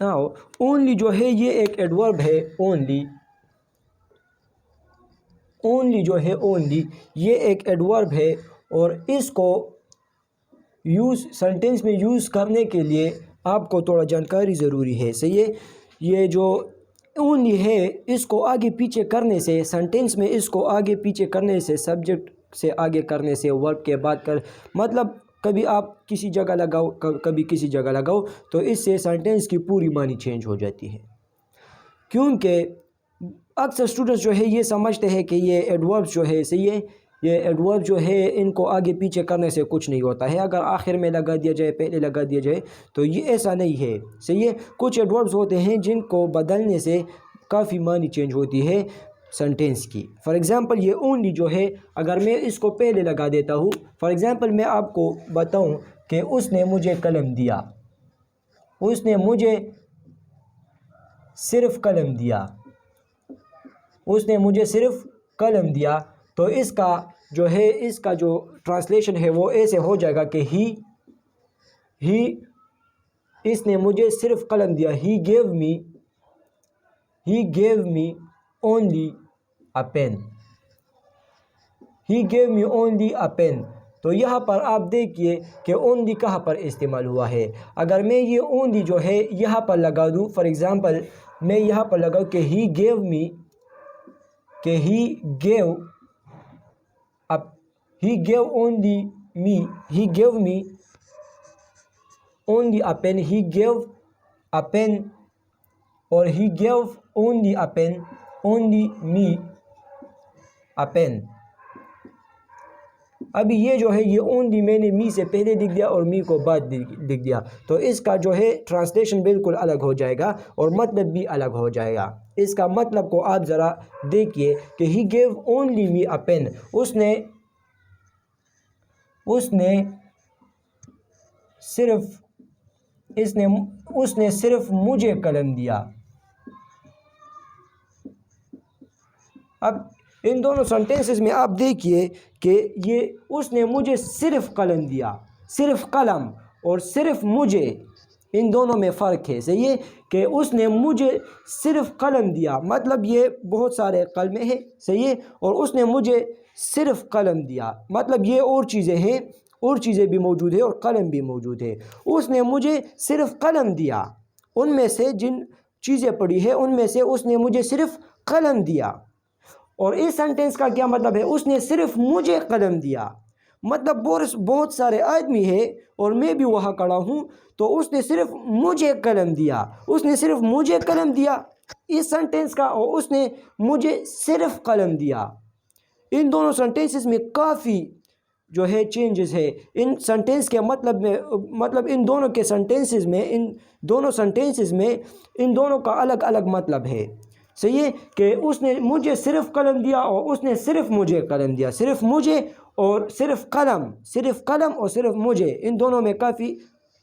हाँ, ओनली जो है ये एक एडवर्ब है। ओनली, ओनली जो है, ओनली ये एक एडवर्ब है और इसको यूज़ सेंटेंस में यूज़ करने के लिए आपको थोड़ा जानकारी ज़रूरी है। सही है। ये जो ओनली है इसको आगे पीछे करने से, सेंटेंस में इसको आगे पीछे करने से, सब्जेक्ट से आगे करने से, वर्ब के बाद कर, मतलब कभी आप किसी जगह लगाओ, कभी किसी जगह लगाओ, तो इससे सेंटेंस की पूरी मानी चेंज हो जाती है। क्योंकि अक्सर स्टूडेंट्स जो है ये समझते हैं कि ये एडवर्ब्स जो है, सही है, ये एडवर्ब जो है इनको आगे पीछे करने से कुछ नहीं होता है। अगर आखिर में लगा दिया जाए, पहले लगा दिया जाए, तो ये ऐसा नहीं है। सही है। कुछ एडवर्ब्स होते हैं जिनको बदलने से काफ़ी मानी चेंज होती है सेंटेंस की। फॉर एग्ज़ाम्पल ये ओनली जो है, अगर मैं इसको पहले लगा देता हूँ, फॉर एग्ज़ाम्पल मैं आपको बताऊँ कि उसने मुझे कलम दिया, उसने मुझे सिर्फ़ कलम दिया, उसने मुझे सिर्फ़ कलम दिया, तो इसका जो है, इसका जो ट्रांसलेशन है वो ऐसे हो जाएगा कि ही इसने मुझे सिर्फ़ कलम दिया। He gave me only a pen, he gave me only a pen. तो यहाँ पर आप देखिए कि ओनली कहाँ पर इस्तेमाल हुआ है। अगर मैं ये ओनली जो है यहाँ पर लगा दूँ, फॉर एग्ज़ाम्पल मैं यहाँ पर लगाऊँ कि ही गेव मी, कि he gave only me, he gave me only a pen, he gave a pen, और he gave only a pen, only me a pen. अभी ये जो है, ये ओनली मैंने मी से पहले लिख दिया और मी को बाद लिख दिया, तो इसका जो है ट्रांसलेशन बिल्कुल अलग हो जाएगा और मतलब भी अलग हो जाएगा। इसका मतलब को आप ज़रा देखिए कि he gave only me a pen, उसने सिर्फ मुझे कलम दिया। अब इन दोनों सेंटेंसेस में आप देखिए कि ये उसने मुझे सिर्फ कलम दिया, सिर्फ कलम और सिर्फ मुझे, इन दोनों में फ़र्क है। सही है कि उसने मुझे सिर्फ कलम दिया, मतलब ये बहुत सारे कलमें हैं। सही है। और उसने मुझे सिर्फ कलम दिया, मतलब ये और चीज़ें हैं, और चीज़ें भी मौजूद है और कलम भी मौजूद है। उसने मुझे सिर्फ कलम दिया, उनमें से जिन चीज़ें पड़ी है उनमें से उसने मुझे सिर्फ कलम दिया। और इस सेंटेंस का क्या मतलब है, उसने सिर्फ मुझे कलम दिया, मतलब बहुत सारे आदमी है और मैं भी वहाँ खड़ा हूँ, तो उसने सिर्फ मुझे कलम दिया, उसने सिर्फ मुझे कलम दिया इस सेंटेंस का, और उसने मुझे सिर्फ कलम दिया। इन दोनों सेंटेंसेस में काफ़ी जो है चेंजेस है। इन सेंटेंस के मतलब में, मतलब इन दोनों के सेंटेंसेस में, इन दोनों सेंटेंसेस में इन दोनों का अलग अलग मतलब है। सही है कि उसने मुझे सिर्फ कलम दिया और उसने सिर्फ मुझे कलम दिया। सिर्फ मुझे और सिर्फ कलम, सिर्फ कलम और सिर्फ मुझे, इन दोनों में काफ़ी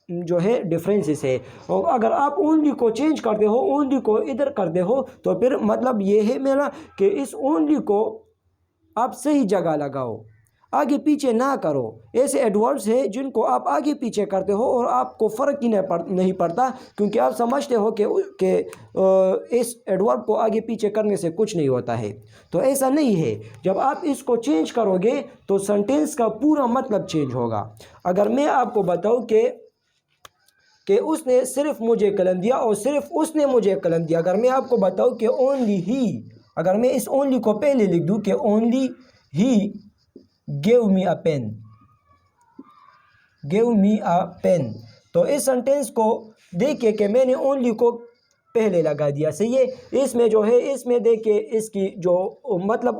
जो है डिफरेंसेस है। और अगर आप ओनली को चेंज करते हो, ओनली को इधर करते हो, तो फिर मतलब ये है मेरा कि इस ओनली को आप सही जगह लगाओ, आगे पीछे ना करो। ऐसे एडवर्ब्स है जिनको आप आगे पीछे करते हो और आपको फ़र्क ही नहीं पड़ता, क्योंकि आप समझते हो कि इस एडवर्ब को आगे पीछे करने से कुछ नहीं होता है। तो ऐसा नहीं है। जब आप इसको चेंज करोगे तो सेंटेंस का पूरा मतलब चेंज होगा। अगर मैं आपको बताऊं कि उसने सिर्फ मुझे कलम दिया और सिर्फ उसने मुझे कलम दिया, अगर मैं आपको बताऊं कि ओनली ही, अगर मैं इस ओनली को पहले लिख दूं कि only he gave me a pen, gave me a pen, तो इस सेंटेंस को देखिए कि मैंने ओनली को पहले लगा दिया। सही है। इसमें जो है, इसमें देखिए इसकी जो मतलब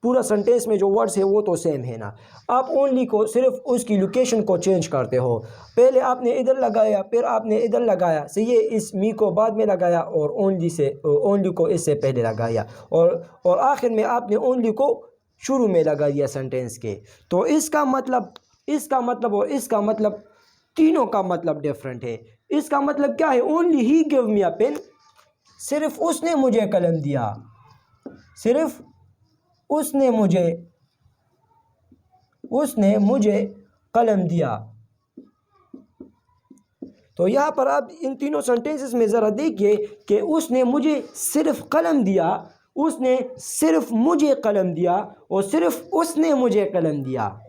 पूरा सेंटेंस में जो वर्ड्स है वो तो सेम है ना। आप ओनली को सिर्फ उसकी लोकेशन को चेंज करते हो, पहले आपने इधर लगाया, फिर आपने इधर लगाया। सही है। इस मी को बाद में लगाया और ओनली को इससे पहले लगाया, और आखिर में आपने ओनली को शुरू में लगा दिया सेंटेंस के। तो इसका मतलब और इसका मतलब, तीनों का मतलब डिफरेंट है। इसका मतलब क्या है, only he give me a pen, सिर्फ उसने मुझे कलम दिया, सिर्फ उसने मुझे कलम दिया। तो यहाँ पर आप इन तीनों सेंटेंसेस में ज़रा देखिए कि उसने मुझे सिर्फ़ कलम दिया, उसने सिर्फ़ मुझे कलम दिया और सिर्फ़ उसने मुझे कलम दिया।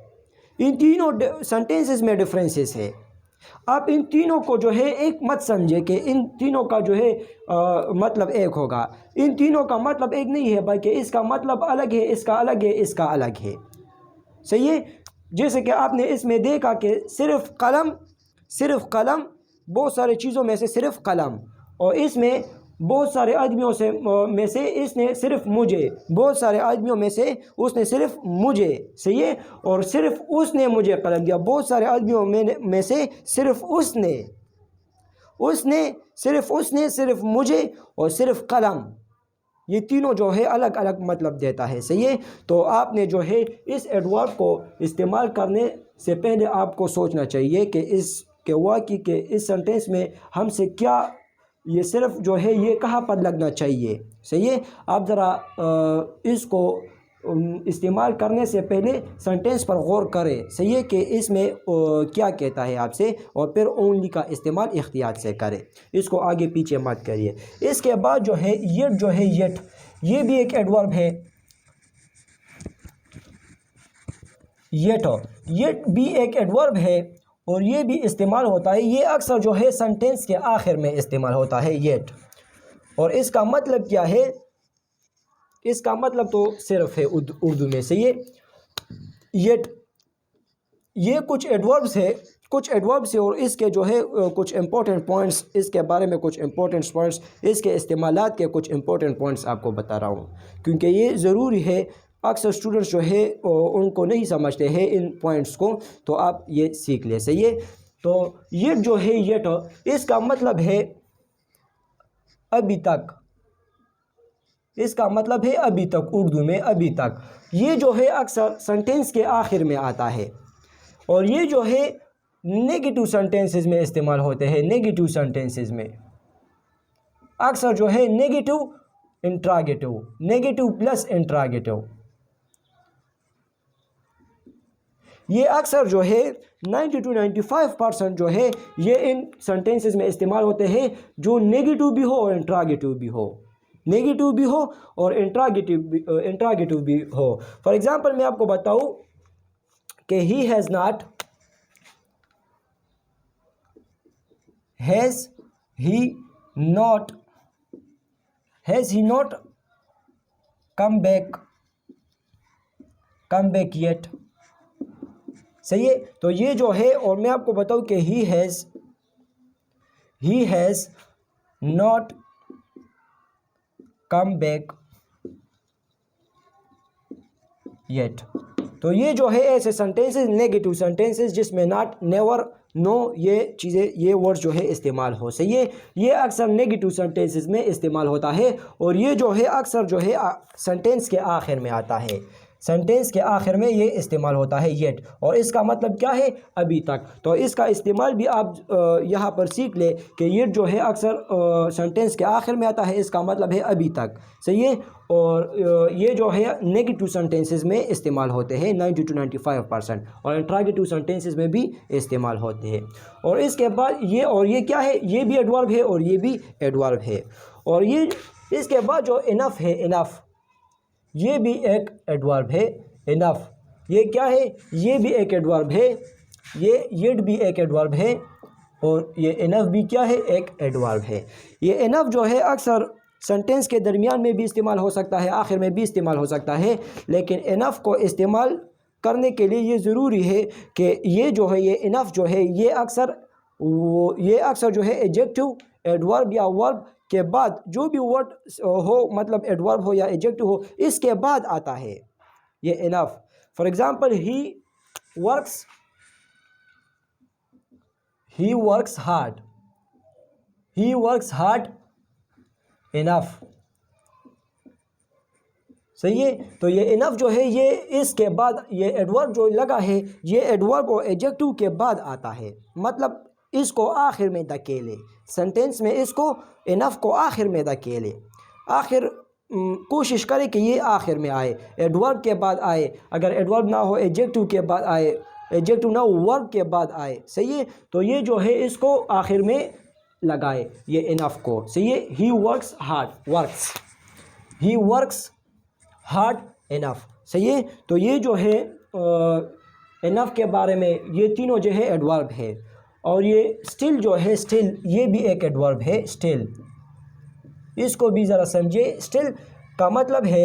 इन तीनों सेंटेंसेस में डिफरेंसेस है। आप इन तीनों को जो है एक मत समझे कि इन तीनों का जो है मतलब एक होगा। इन तीनों का मतलब एक नहीं है, बल्कि इसका मतलब अलग है, इसका अलग है, इसका अलग है। सही है। जैसे कि आपने इसमें देखा कि सिर्फ़ कलम बहुत सारी चीज़ों में से सिर्फ़ कलम, और इसमें बहुत सारे आदमियों से में से इसने सिर्फ़ मुझे, बहुत सारे आदमियों में से उसने सिर्फ़ मुझे। सही है। और सिर्फ़ उसने मुझे कलम दिया, बहुत सारे आदमियों में से सिर्फ़ उसने सिर्फ़ मुझे और सिर्फ़ कलम, ये तीनों जो है अलग अलग मतलब देता है। सही है। तो आपने जो है इस एडवर्ब को इस्तेमाल करने से पहले आपको सोचना चाहिए कि वाकई के इस सेंटेंस में हमसे क्या, ये सिर्फ जो है ये कहाँ पर लगना चाहिए। सही है। आप ज़रा इसको इस्तेमाल करने से पहले सेंटेंस पर गौर करें। सही है कि इसमें क्या कहता है आपसे, और फिर ओनली का इस्तेमाल एहतियात से करें, इसको आगे पीछे मत करिए। इसके बाद जो है येट, ये भी एक एडवर्ब है। येट भी एक एडवर्ब है और ये भी इस्तेमाल होता है। ये अक्सर जो है सेंटेंस के आखिर में इस्तेमाल होता है येट। और इसका मतलब क्या है, इसका मतलब तो सिर्फ है उर्दू में। से ये कुछ एडवर्ब्स है और इसके जो है कुछ इंपॉर्टेंट पॉइंट्स, इसके बारे में कुछ इंपॉर्टेंट पॉइंट्स, इसके इस्तेमालात के कुछ इंपॉर्टेंट पॉइंट्स आपको बता रहा हूँ, क्योंकि ये ज़रूरी है। अक्सर स्टूडेंट्स जो है उनको नहीं समझते हैं इन पॉइंट्स को, तो आप ये सीख ले। सही है। तो ये जो है येट, इसका मतलब है अभी तक, इसका मतलब है अभी तक, उर्दू में अभी तक। ये जो है अक्सर सेंटेंस के आखिर में आता है और ये जो है नेगेटिव सेंटेंसेस में इस्तेमाल होते हैं। नेगेटिव सेंटेंसेस में अक्सर जो है नेगेटिव प्लस इंट्रागेटिव, ये अक्सर जो है 90 to 95% जो है ये इन सेंटेंसेस में इस्तेमाल होते हैं, जो नेगेटिव भी हो और इंट्रागेटिव भी हो, नेगेटिव भी हो और इंट्रागेटिव भी हो। फॉर एग्जांपल मैं आपको बताऊं कि he has not come back yet. सही है। तो ये जो है, और मैं आपको बताऊं कि he has not come back yet. तो ये जो है ऐसे सेंटेंसेस, नेगेटिव सेंटेंसेस जिसमें नॉट, नेवर, नो, ये चीज़ें, ये वर्ड जो है इस्तेमाल हो। सही है। ये अक्सर नेगेटिव सेंटेंसेस में इस्तेमाल होता है और ये जो है अक्सर जो है सेंटेंस के आखिर में आता है। सेंटेंस के आखिर में ये इस्तेमाल होता है येट, और इसका मतलब क्या है, अभी तक। तो इसका इस्तेमाल भी आप यहाँ पर सीख ले कि येट जो है अक्सर सेंटेंस के आखिर में आता है, इसका मतलब है अभी तक। सही है। और ये जो है नेगेटिव सेंटेंसेस में इस्तेमाल होते हैं 90 to 95%, और इंट्रागेटिव सेंटेंसेस में भी इस्तेमाल होते हैं। और इसके बाद ये क्या है, ये भी एडवर्ब है और ये भी एडवर्ब है। और ये इसके बाद जो इनफ है, इनफ, ये भी एक एडवर्ब है। इनफ, ये क्या है, ये भी एक एडवर्ब है। येट भी एक एडवर्ब है और ये इनफ भी क्या है, एक एडवर्ब है। ये इनफ जो है अक्सर सेंटेंस के दरमियान में भी इस्तेमाल हो सकता है, आखिर में भी इस्तेमाल हो सकता है, लेकिन इनफ को इस्तेमाल करने के लिए ये ज़रूरी है कि ये जो है, ये इनफ जो है, ये अक्सर जो है एडजेक्टिव, एडवर्ब या वर्ब के बाद, जो भी वर्ड हो, मतलब एडवर्ब हो या एडजेक्टिव हो, इसके बाद आता है ये enough. For example, he works hard enough. सही है। तो ये इनफ जो है, ये इसके बाद, ये एडवर्ब जो लगा है, ये एडवर्ब और एडजेक्टिव के बाद आता है, मतलब इसको आखिर में धकेले, सेंटेंस में इसको, इनफ को आखिर में धकेले, आखिर कोशिश करें कि ये आखिर में आए, एडवर्ब के बाद आए, अगर एडवर्ब ना हो एडजेक्टिव के बाद आए, एडजेक्टिव नाउन वर्ब के बाद आए, सही है। तो ये जो है इसको आखिर में लगाए ये इनफ को, सही है। He works hard, works, he works hard enough, सही है। तो ये जो है इनफ के बारे में ये तीनों जो है एडवर्ब है। और ये स्टिल जो है, स्टिल ये भी एक एडवर्ब है, स्टिल, इसको भी ज़रा समझे। स्टिल का मतलब है,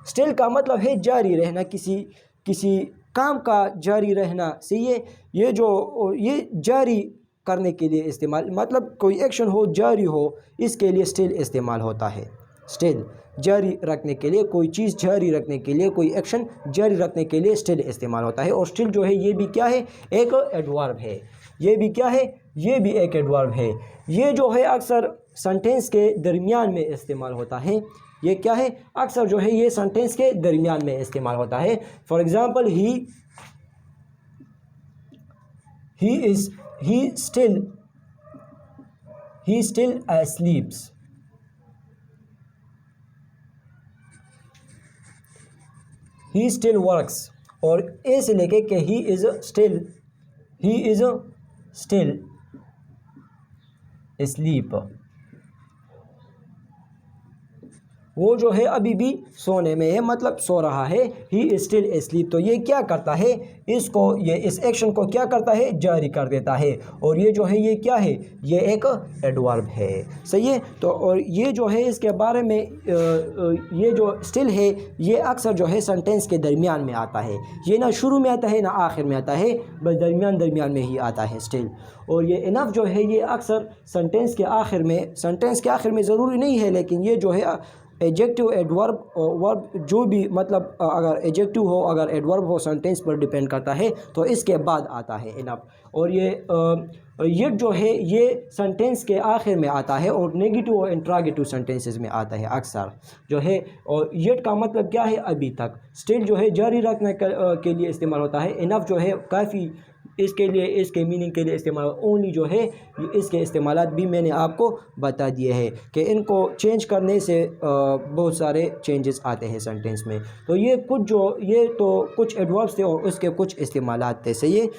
स्टिल का मतलब है जारी रहना, किसी काम का जारी रहना, सही है। ये जो ये जारी करने के लिए इस्तेमाल, मतलब कोई एक्शन हो जारी हो, इसके लिए स्टिल इस्तेमाल होता है। स्टिल जारी रखने के लिए, कोई चीज़ जारी रखने के लिए, कोई एक्शन जारी रखने के लिए स्टिल इस्तेमाल होता है। और स्टिल जो है ये भी क्या है, एक एडवर्ब है। ये भी क्या है, ये भी एक एडवर्ब है। ये जो है अक्सर सेंटेंस के दरमियान में इस्तेमाल होता है। ये क्या है, अक्सर जो है ये सेंटेंस के दरमियान में इस्तेमाल होता है। For example he still sleeps, he still works, और ए से लेके कि he is still asleep, वो जो है अभी भी सोने में है, मतलब सो रहा है। ही इज स्टिल एस्लीप, तो ये क्या करता है, इसको, ये इस एक्शन को क्या करता है, जारी कर देता है। और ये जो है ये क्या है, ये एक एडवर्ब है, सही है। तो और ये जो है इसके बारे में ये जो स्टिल है ये अक्सर जो है सेंटेंस के दरमियान में आता है। ये ना शुरू में आता है ना आखिर में आता है, बस दरमियान में ही आता है स्टिल। और ये इनफ जो है ये अक्सर सेंटेंस के आखिर में ज़रूरी नहीं है, लेकिन ये जो है एडजेक्टिव, एडवर्ब, वर्ब जो भी, मतलब अगर एडजेक्टिव हो, अगर एडवर्ब हो, सेंटेंस पर डिपेंड करता है, तो इसके बाद आता है इनफ। और ये जो है ये सेंटेंस के आखिर में आता है और नेगेटिव और इंट्रागेटिव सेंटेंसेस में आता है अक्सर जो है। और येट का मतलब क्या है, अभी तक। स्टिल जो है जारी रखने के लिए इस्तेमाल होता है। इनफ जो है काफ़ी इसके लिए, इसके मीनिंग के लिए इस्तेमाल, ओनली जो है इसके इस्तेमालात भी मैंने आपको बता दिए हैं कि इनको चेंज करने से बहुत सारे चेंजेस आते हैं सेंटेंस में। तो ये तो कुछ एडवर्ब्स थे और उसके कुछ इस्तेमालात थे, सही है।